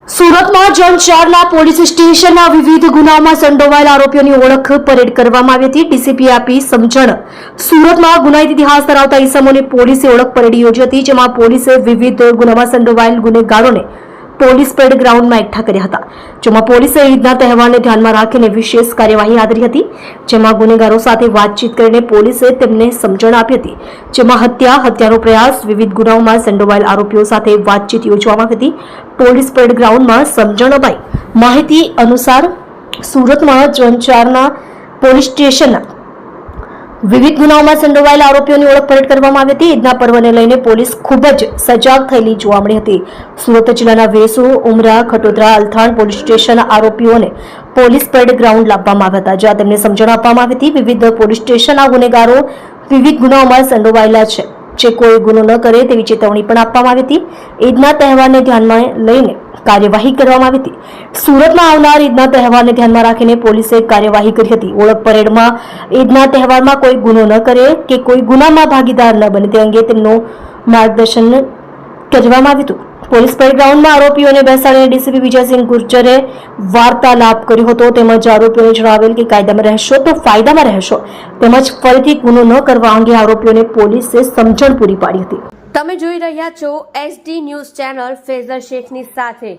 સુરતમાં zone 4ના police સ્ટેશનના વિવિધ ગુનાઓમાં સંડોવાયેલા આરોપીઓની ઓળખ પરેડ કરવામાં આવી હતી. ડીસીપીએ આપી સમજણ. સુરતમાં ગુનાહિત ઇતિહાસ ધરાવતા ઇસમોની પોલીસે ઓળખ પરેડ યોજી હતી, જેમાં પોલીસે વિવિધ ગુનામાં સંડોવાયેલ ગુનેગારોને પોલીસ પરેડ ગ્રાઉન્ડમાં એકઠા કર્યા હતા. જેમાં પોલીસે ઈદના તહેવારને ધ્યાનમાં રાખીને વિશેષ કાર્યવાહી હાથ ધરી હતી, જેમાં ગુનેગારો સાથે વાતચીત કરીને પોલીસે તેમને સમજણ આપી હતી. જેમાં હત્યાનો પ્રયાસ, વિવિધ ગુનાઓમાં સંડોવાયેલ આરોપીઓ સાથે વાતચીત યોજવામાં આવી હતી. પોલીસ પરેડ ગ્રાઉન્ડમાં સમજણ અપાઈ. માહિતી અનુસાર સુરતમાં ઝોન 4ના પોલીસ સ્ટેશનના વિવિધ ગુનાઓમાં સંડોવાયેલા આરોપીઓની ઓળખ પરેડ કરવામાં આવી હતી. ઈદના પર્વને લઈને પોલીસ ખૂબ જ સજાગ થયેલી જોવા મળી હતી. સુરત જિલ્લાના વેસુ, ઉમરા, ખટોદરા, અલથાણ પોલીસ સ્ટેશનના આરોપીઓને પોલીસ પરેડ ગ્રાઉન્ડ લાવવામાં આવ્યા હતા, જ્યાં તેમને સમજણ આપવામાં આવી હતી. વિવિધ પોલીસ સ્ટેશનના ગુનેગારો વિવિધ ગુનાઓમાં સંડોવાયેલા છે, જે કોઈ ગુનો ન કરે તેવી ચેતવણી પણ આપવામાં આવી હતી. ઈદના તહેવારને ધ્યાનમાં લઈને કાર્યવાહી કરવામાં આવી હતી. સુરતમાં આવનાર ઈદના તહેવારને ધ્યાનમાં રાખીને પોલીસે કાર્યવાહી કરી હતી. ઓળખ પરેડમાં ઈદના તહેવારમાં કોઈ ગુનો ન કરે કે કોઈ ગુનામાં ભાગીદાર ન બને તે અંગે તેમનું માર્ગદર્શન કરવામાં આવ્યું હતું. પોલીસ પરેડ ગ્રાઉન્ડમાં આરોપીઓને બેસાડીને ડીસીપી વિજયસિંહ ગુર્જરે વાર્તાલાપ કર્યો હતો. તેમજ આરોપીઓને જણાવેલ કે કાયદામાં રહેશો તો ફાયદામાં રહેશો, તેમજ ફરીથી ગુનો ન કરવા અંગે આરોપીઓને પોલીસે સમજણ પૂરી પાડી હતી. તમે જોઈ રહ્યા છો SD ન્યૂઝ ચેનલ ફેઝર શેખની સાથે.